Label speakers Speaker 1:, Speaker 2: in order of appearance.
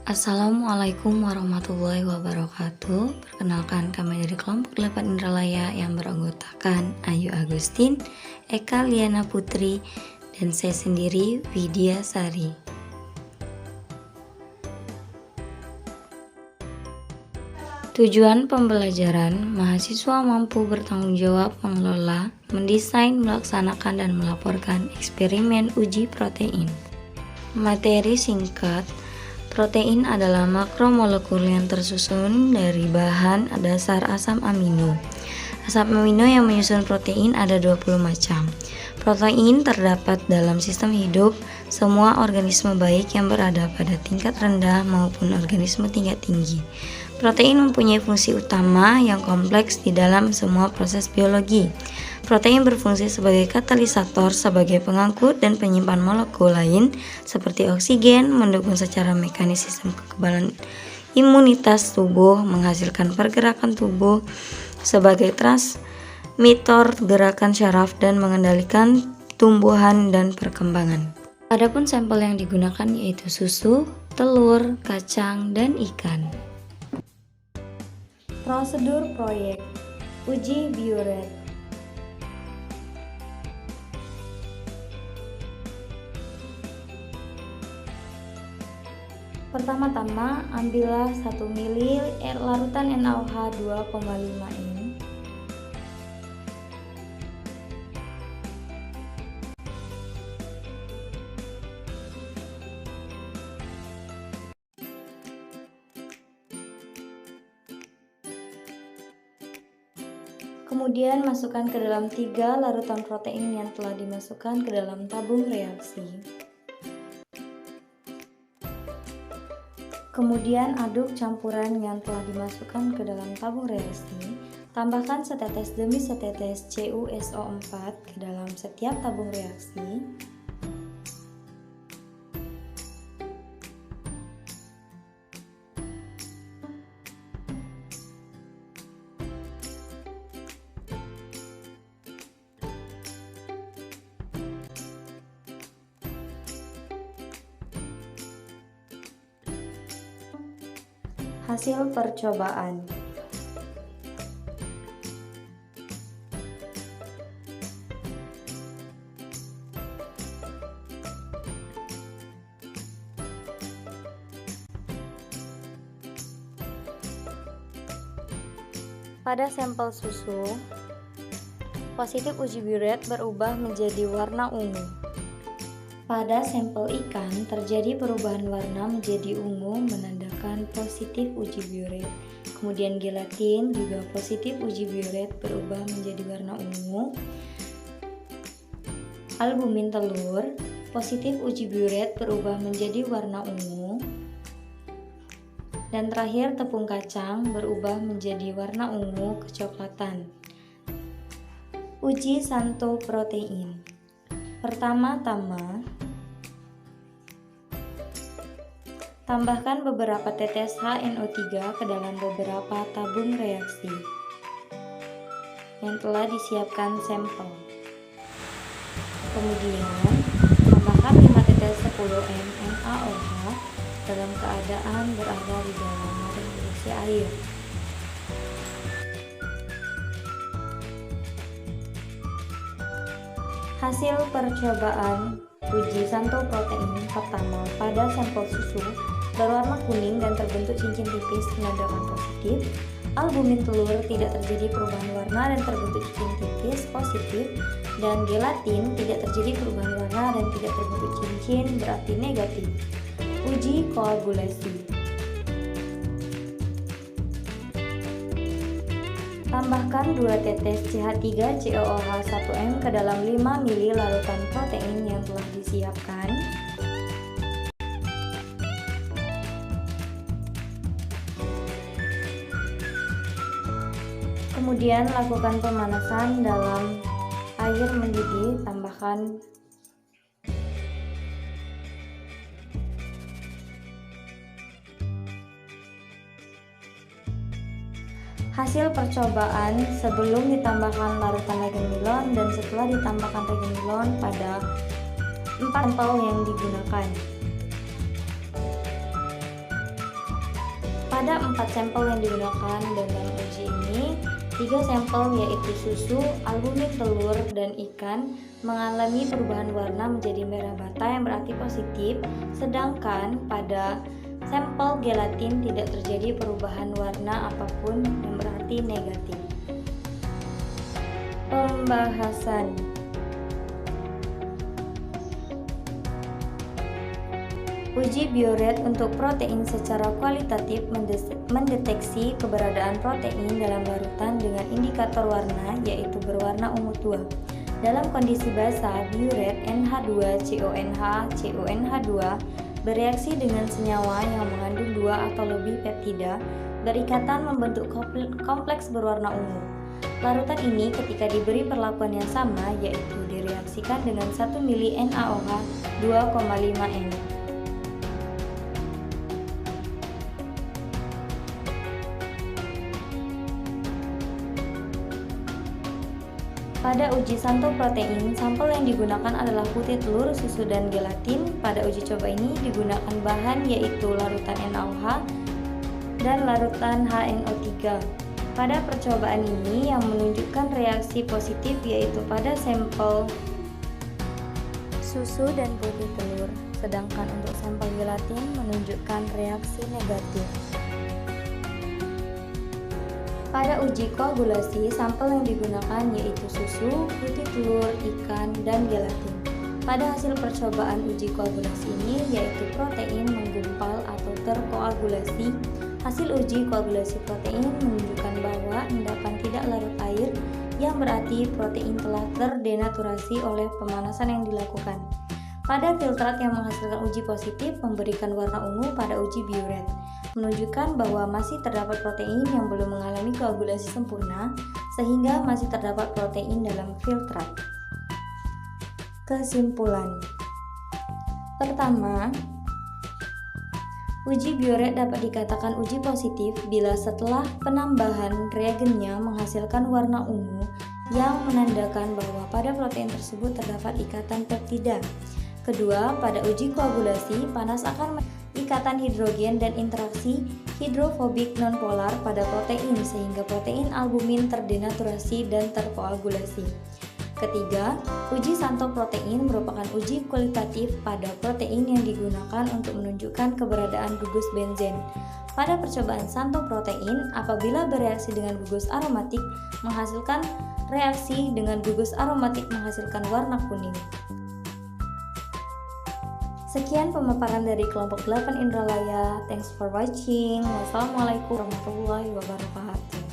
Speaker 1: Assalamualaikum warahmatullahi wabarakatuh. Perkenalkan, kami dari kelompok 8 Indralaya yang beranggotakan Ayu Agustin, Eka Liana Putri, dan saya sendiri, Widya Sari. Tujuan pembelajaran, mahasiswa mampu bertanggung jawab mengelola, mendesain, melaksanakan, dan melaporkan eksperimen uji protein. Materi singkat: protein adalah makromolekul yang tersusun dari bahan dasar asam amino. Asam amino yang menyusun protein ada 20 macam. Protein terdapat dalam sistem hidup semua organisme baik yang berada pada tingkat rendah maupun organisme tingkat tinggi. Protein mempunyai fungsi utama yang kompleks di dalam semua proses biologi. Protein berfungsi sebagai katalisator, sebagai pengangkut dan penyimpan molekul lain seperti oksigen, mendukung secara mekanis sistem kekebalan imunitas tubuh, menghasilkan pergerakan tubuh sebagai transmitor gerakan syaraf dan mengendalikan tumbuhan dan perkembangan. Adapun sampel yang digunakan yaitu susu, telur, kacang, dan ikan. Prosedur proyek uji Biuret. Pertama-tama, ambillah 1 ml larutan NaOH 2,5 in. Kemudian masukkan ke dalam 3 larutan protein yang telah dimasukkan ke dalam tabung reaksi. Kemudian aduk campuran yang telah dimasukkan ke dalam tabung reaksi. Tambahkan setetes demi setetes CuSO4 ke dalam setiap tabung reaksi. Hasil percobaan. Pada sampel susu, positif uji biuret berubah menjadi warna ungu. Pada sampel ikan terjadi perubahan warna menjadi ungu menandakan positif uji biuret. Kemudian gelatin juga positif uji biuret berubah menjadi warna ungu. Albumin telur positif uji biuret berubah menjadi warna ungu. Dan terakhir tepung kacang berubah menjadi warna ungu kecoklatan. Uji Santo protein. Pertama-tama, tambahkan beberapa tetes HNO3 ke dalam beberapa tabung reaksi yang telah disiapkan sampel. Kemudian, tambahkan 5 tetes 10 ml NaOH dalam keadaan berada di dalam wadah berisi air. Hasil percobaan uji Santo protein pertama pada sampel susu berwarna kuning dan terbentuk cincin tipis menandakan positif. Albumin telur tidak terjadi perubahan warna dan terbentuk cincin tipis positif, dan gelatin tidak terjadi perubahan warna dan tidak terbentuk cincin berarti negatif. Uji koagulasi. Tambahkan 2 tetes CH3COOH 1M ke dalam 5 ml larutan protein yang telah disiapkan. Kemudian lakukan pemanasan dalam air mendidih, tambahkan hasil percobaan sebelum ditambahkan larutan regenilon dan setelah ditambahkan regenilon pada 4 sampel yang digunakan. Ada 4 sampel yang digunakan dalam uji ini. 3 sampel yaitu susu, albumin telur, dan ikan mengalami perubahan warna menjadi merah bata yang berarti positif, sedangkan pada sampel gelatin tidak terjadi perubahan warna apapun yang berarti negatif. Pembahasan. Uji bioret untuk protein secara kualitatif mendeteksi keberadaan protein dalam larutan dengan indikator warna yaitu berwarna ungu tua. Dalam kondisi basah, bioret NH2CONH2 bereaksi dengan senyawa yang mengandung 2 atau lebih peptida berikatan membentuk kompleks berwarna ungu. Larutan ini ketika diberi perlakuan yang sama yaitu direaksikan dengan 1 mili NaOH 2,5 N. Pada uji santo protein, sampel yang digunakan adalah putih telur, susu, dan gelatin. Pada uji coba ini digunakan bahan yaitu larutan NaOH dan larutan HNO3. Pada percobaan ini yang menunjukkan reaksi positif yaitu pada sampel susu dan putih telur, sedangkan untuk sampel gelatin menunjukkan reaksi negatif. Pada uji koagulasi, sampel yang digunakan yaitu susu, putih telur, ikan, dan gelatin. Pada hasil percobaan uji koagulasi ini yaitu protein menggumpal atau terkoagulasi. Hasil uji koagulasi protein menunjukkan bahwa endapan tidak larut air, yang berarti protein telah terdenaturasi oleh pemanasan yang dilakukan. Pada filtrat yang menghasilkan uji positif memberikan warna ungu pada uji bioret, menunjukkan bahwa masih terdapat protein yang belum mengalami koagulasi sempurna, sehingga masih terdapat protein dalam filtrat. Kesimpulan. Pertama, uji bioret dapat dikatakan uji positif bila setelah penambahan reagennya menghasilkan warna ungu yang menandakan bahwa pada protein tersebut terdapat ikatan peptida. Kedua, pada uji koagulasi, panas akan ikatan hidrogen dan interaksi hidrofobik nonpolar pada protein sehingga protein albumin terdenaturasi dan terkoagulasi. Ketiga, uji santo protein merupakan uji kualitatif pada protein yang digunakan untuk menunjukkan keberadaan gugus benzen. Pada percobaan santo protein, apabila bereaksi dengan gugus aromatik menghasilkan reaksi dengan gugus aromatik menghasilkan warna kuning. Sekian pemaparan dari kelompok 8 Indralaya. Thanks for watching. Wassalamualaikum warahmatullahi wabarakatuh.